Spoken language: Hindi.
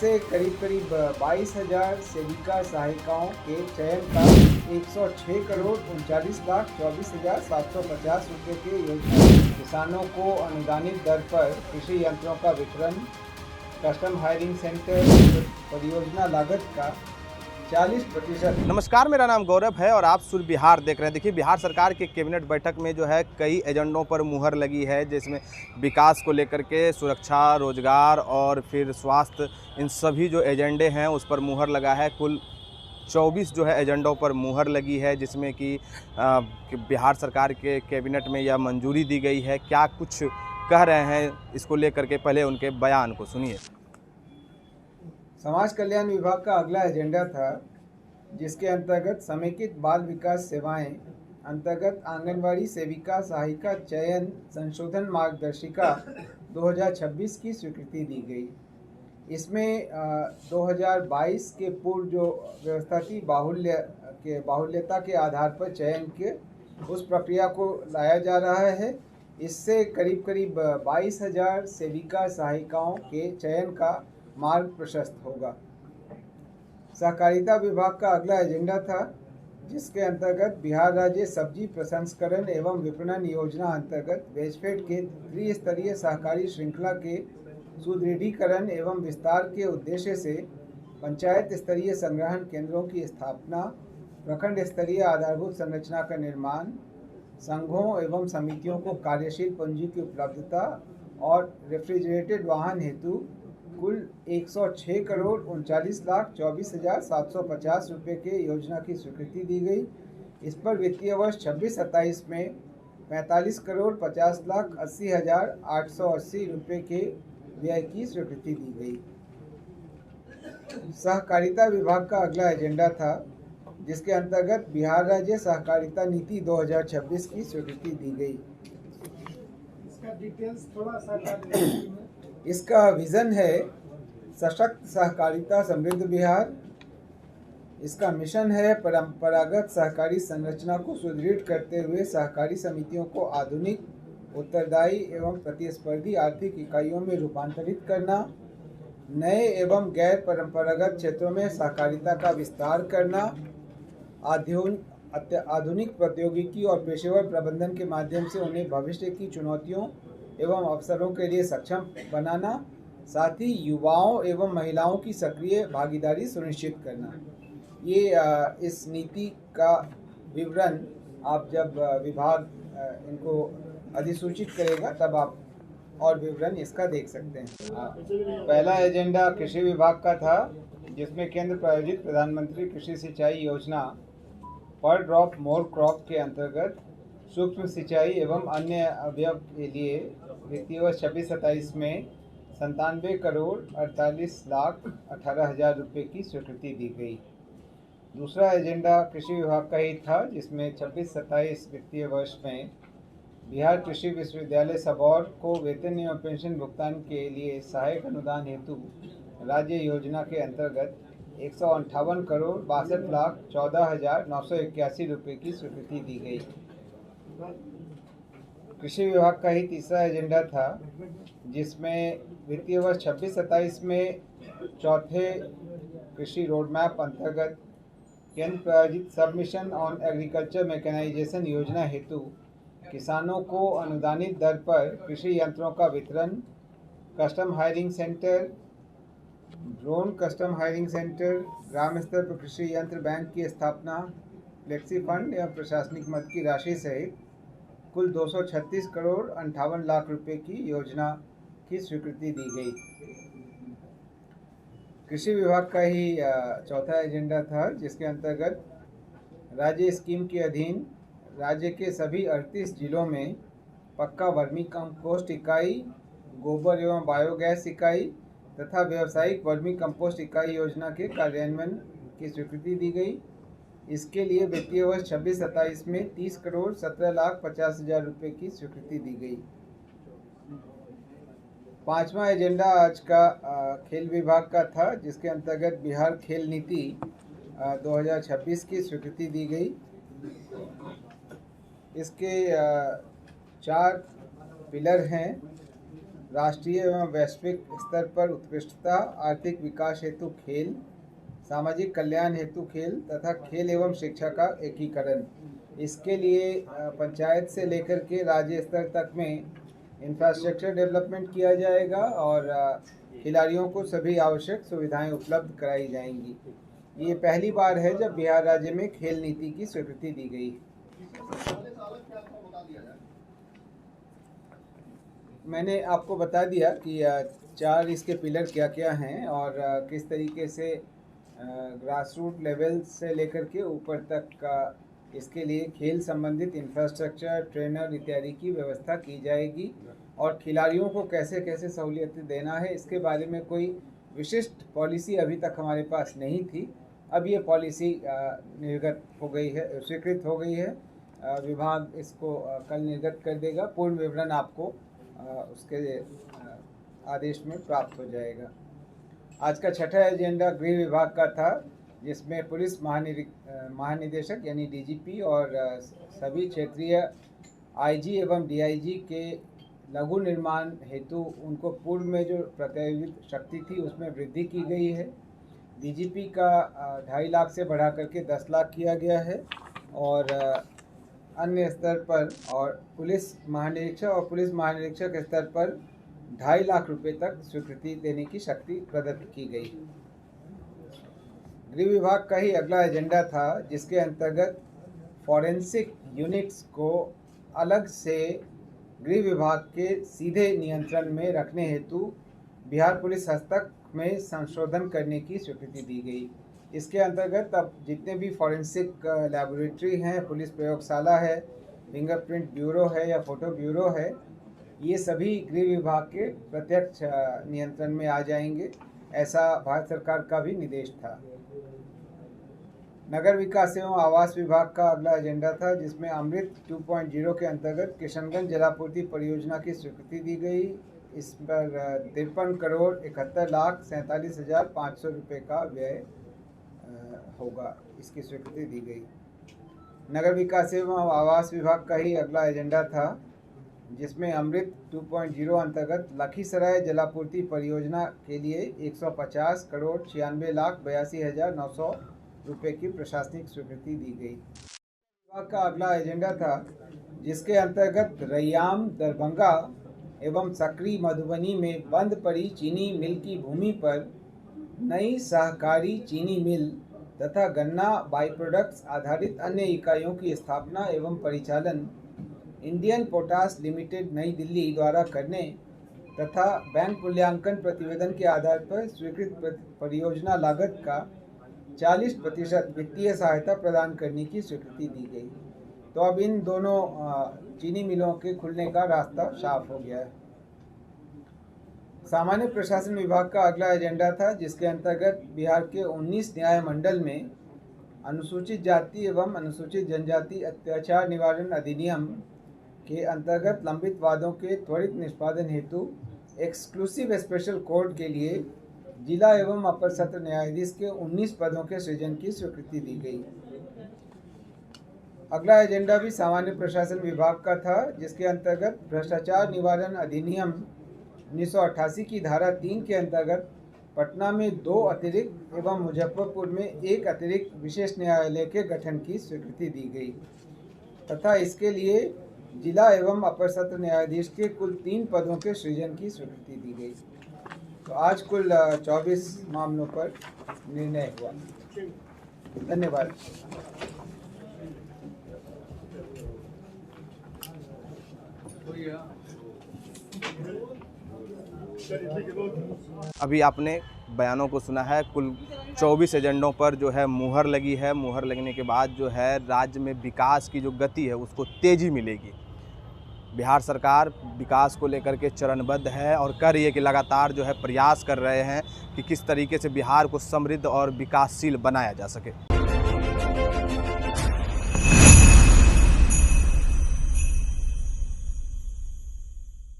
इससे करीब 22,000 सेविका सहायिकाओं के चयन का 106 करोड़ 39,24,750 रुपये के योजना किसानों को अनुदानित दर पर कृषि यंत्रों का वितरण, कस्टम हायरिंग सेंटर, परियोजना लागत का 40%। नमस्कार, मेरा नाम गौरव है और आप सुर बिहार देख रहे हैं। देखिए, बिहार सरकार के कैबिनेट बैठक में जो है कई एजेंडों पर मुहर लगी है, जिसमें विकास को लेकर के सुरक्षा, रोजगार और फिर स्वास्थ्य, इन सभी जो एजेंडे हैं उस पर मुहर लगा है। कुल 24 जो है एजेंडों पर मुहर लगी है, जिसमें कि बिहार सरकार के कैबिनेट में यह मंजूरी दी गई है। क्या कुछ कह रहे हैं इसको लेकर के, पहले उनके बयान को सुनिए। समाज कल्याण विभाग का अगला एजेंडा था, जिसके अंतर्गत समेकित बाल विकास सेवाएं अंतर्गत आंगनवाड़ी सेविका सहायिका चयन संशोधन मार्गदर्शिका 2026 की स्वीकृति दी गई। इसमें 2022 के पूर्व जो व्यवस्था थी बाहुल्यता के आधार पर चयन के उस प्रक्रिया को लाया जा रहा है। इससे करीब 22,000 सेविका सहायिकाओं के चयन का मार्ग प्रशस्त होगा। सहकारिता विभाग का अगला एजेंडा था, जिसके अंतर्गत बिहार राज्य सब्जी प्रसंस्करण एवं विपणन योजना अंतर्गत वेजफेड के त्रिस्तरीय सहकारी श्रृंखला के सुदृढ़ीकरण एवं विस्तार के उद्देश्य से पंचायत स्तरीय संग्रहण केंद्रों की स्थापना, प्रखंड स्तरीय आधारभूत संरचना का निर्माण, संघों एवं समितियों को कार्यशील पूंजी की उपलब्धता और रेफ्रिजरेटेड वाहन हेतु कुल 106 करोड़ 39,24,750 रुपये के योजना की स्वीकृति दी गई। इस पर वित्तीय वर्ष 26-27 में 45 करोड़ 50,80,880 रुपये के व्यय की स्वीकृति दी गई। सहकारिता विभाग का अगला एजेंडा था, जिसके अंतर्गत बिहार राज्य सहकारिता नीति 2026 की स्वीकृति दी गई। इसका डिटेल्स थोड़ा सा इसका विज़न है सशक्त सहकारिता समृद्ध बिहार। इसका मिशन है परंपरागत सहकारी संरचना को सुदृढ़ करते हुए सहकारी समितियों को आधुनिक, उत्तरदायी एवं प्रतिस्पर्धी आर्थिक इकाइयों में रूपांतरित करना, नए एवं गैर परंपरागत क्षेत्रों में सहकारिता का विस्तार करना, आधुनिक प्रौद्योगिकी और पेशेवर प्रबंधन के माध्यम से उन्हें भविष्य की चुनौतियों एवं अवसरों के लिए सक्षम बनाना, साथ ही युवाओं एवं महिलाओं की सक्रिय भागीदारी सुनिश्चित करना। ये इस नीति का विवरण आप जब विभाग इनको अधिसूचित करेगा तब आप और विवरण इसका देख सकते हैं। पहला एजेंडा कृषि विभाग का था, जिसमें केंद्र प्रायोजित प्रधानमंत्री कृषि सिंचाई योजना पर ड्रॉप मोर क्रॉप के अंतर्गत सूक्ष्म सिंचाई एवं अन्य अवयव के लिए वित्तीय वर्ष 26-27 में 97 करोड़ 48,18,000 रुपये की स्वीकृति दी गई। दूसरा एजेंडा कृषि विभाग का ही था, जिसमें 26-27 वित्तीय वर्ष में बिहार कृषि विश्वविद्यालय सबौर को वेतन एवं पेंशन भुगतान के लिए सहायक अनुदान हेतु राज्य योजना के अंतर्गत 158 करोड़ 62,14,981 रुपये की स्वीकृति दी गई। कृषि विभाग का ही तीसरा एजेंडा था, जिसमें वित्तीय वर्ष 26-27 में चौथे कृषि रोडमैप अंतर्गत केंद्र प्रायोजित सबमिशन ऑन एग्रीकल्चर मैकेनाइजेशन योजना हेतु किसानों को अनुदानित दर पर कृषि यंत्रों का वितरण, custom hiring centre, drone custom hiring centre, ग्राम स्तर पर कृषि यंत्र बैंक की स्थापना, फ्लेक्सी फंड एवं प्रशासनिक मद की राशि सहित कुल 236 करोड़ 58 लाख रुपए की योजना की स्वीकृति दी गई। कृषि विभाग का ही चौथा एजेंडा था, जिसके अंतर्गत राज्य स्कीम के अधीन राज्य के सभी 38 जिलों में पक्का वर्मी कंपोस्ट इकाई, गोबर एवं बायोगैस इकाई तथा व्यावसायिक वर्मी कंपोस्ट इकाई योजना के कार्यान्वयन की स्वीकृति दी गई। इसके लिए वित्तीय वर्ष 26-27 में 30 करोड़ 17,50,000 रुपये की स्वीकृति दी गई। पांचवा एजेंडा आज का खेल विभाग का था, जिसके अंतर्गत बिहार खेल नीति 2026 की स्वीकृति दी गई। इसके 4 पिलर हैं: राष्ट्रीय एवं वैश्विक स्तर पर उत्कृष्टता, आर्थिक विकास हेतु खेल, सामाजिक कल्याण हेतु खेल तथा खेल एवं शिक्षा का एकीकरण। इसके लिए पंचायत से लेकर के राज्य स्तर तक में इंफ्रास्ट्रक्चर डेवलपमेंट किया जाएगा और खिलाड़ियों को सभी आवश्यक सुविधाएं उपलब्ध कराई जाएंगी। ये पहली बार है जब बिहार राज्य में खेल नीति की स्वीकृति दी गई। मैंने आपको बता दिया कि 4 इसके पिलर क्या क्या हैं और किस तरीके से ग्रास रूट लेवल से लेकर के ऊपर तक का इसके लिए खेल संबंधित इंफ्रास्ट्रक्चर, ट्रेनर इत्यादि की व्यवस्था की जाएगी और खिलाड़ियों को कैसे कैसे सहूलियतें देना है इसके बारे में कोई विशिष्ट पॉलिसी अभी तक हमारे पास नहीं थी। अब ये पॉलिसी निर्गत हो गई है, स्वीकृत हो गई है। विभाग इसको कल निर्गत कर देगा। पूर्ण विवरण आपको उसके आदेश में प्राप्त हो जाएगा। आज का छठा एजेंडा गृह विभाग का था, जिसमें पुलिस महानिदेशक यानी डीजीपी और सभी क्षेत्रीय आईजी एवं डीआईजी के लघु निर्माण हेतु उनको पूर्व में जो प्रत्यायुक्त शक्ति थी उसमें वृद्धि की गई है। डीजीपी का 2.5 लाख से बढ़ा करके 10 लाख किया गया है और अन्य स्तर पर और पुलिस महानिरीक्षक स्तर पर 2.5 लाख रुपए तक स्वीकृति देने की शक्ति प्रदत्त की गई। गृह विभाग का ही अगला एजेंडा था, जिसके अंतर्गत फॉरेंसिक यूनिट्स को अलग से गृह विभाग के सीधे नियंत्रण में रखने हेतु बिहार पुलिस हस्तक में संशोधन करने की स्वीकृति दी गई। इसके अंतर्गत अब जितने भी फॉरेंसिक लैबोरेटरी हैं, पुलिस प्रयोगशाला है, फिंगरप्रिंट ब्यूरो है या फोटो ब्यूरो है, ये सभी गृह विभाग के प्रत्यक्ष नियंत्रण में आ जाएंगे। ऐसा भारत सरकार का भी निर्देश था। नगर विकास एवं आवास विभाग का अगला एजेंडा था, जिसमें अमृत 2.0 के अंतर्गत किशनगंज जलापूर्ति परियोजना की स्वीकृति दी गई। इस पर 53 करोड़ 71 लाख 47,500 रुपये का व्यय होगा, इसकी स्वीकृति दी गई। नगर विकास एवं आवास विभाग का ही अगला एजेंडा था, जिसमें अमृत 2.0 अंतर्गत लखीसराय जलापूर्ति परियोजना के लिए 150 करोड़ 96 लाख 82,900 रुपये की प्रशासनिक स्वीकृति दी गई। विभाग का अगला एजेंडा था, जिसके अंतर्गत रैयाम, दरभंगा एवं सकरी मधुबनी में बंद पड़ी चीनी मिल की भूमि पर नई सहकारी चीनी मिल तथा गन्ना बाई प्रोडक्ट्स आधारित अन्य इकाइयों की स्थापना एवं परिचालन इंडियन पोटास लिमिटेड नई दिल्ली द्वारा करने तथा बैंक मूल्यांकन प्रतिवेदन के आधार पर स्वीकृत परियोजना लागत का 40% वित्तीय सहायता प्रदान करने की स्वीकृति दी गई। तो अब इन दोनों चीनी मिलों के खुलने का रास्ता साफ हो गया है। सामान्य प्रशासन विभाग का अगला एजेंडा था, जिसके अंतर्गत बिहार के 19 न्याय मंडल में अनुसूचित जाति एवं अनुसूचित जनजाति अत्याचार निवारण अधिनियम के अंतर्गत लंबित वादों के त्वरित निष्पादन हेतु एक्सक्लूसिव स्पेशल कोर्ट के लिए जिला एवं अपर सत्र न्यायाधीश के 19 पदों के सृजन की स्वीकृति दी गई। अगला एजेंडा भी सामान्य प्रशासन विभाग का था, जिसके अंतर्गत भ्रष्टाचार निवारण अधिनियम 1988 की धारा 3 के अंतर्गत पटना में 2 अतिरिक्त एवं मुजफ्फरपुर में 1 अतिरिक्त विशेष न्यायालय के गठन की स्वीकृति दी गई तथा इसके लिए जिला एवं अपर सत्र न्यायाधीश के कुल 3 पदों के सृजन की स्वीकृति दी गई। तो आज कुल 24 मामलों पर निर्णय हुआ। धन्यवाद। अभी आपने बयानों को सुना है। कुल 24 एजेंडों पर जो है मुहर लगी है। मुहर लगने के बाद जो है राज्य में विकास की जो गति है उसको तेज़ी मिलेगी। बिहार सरकार विकास को लेकर के चरणबद्ध है और कर रही है कि लगातार जो है प्रयास कर रहे हैं कि किस तरीके से बिहार को समृद्ध और विकासशील बनाया जा सके।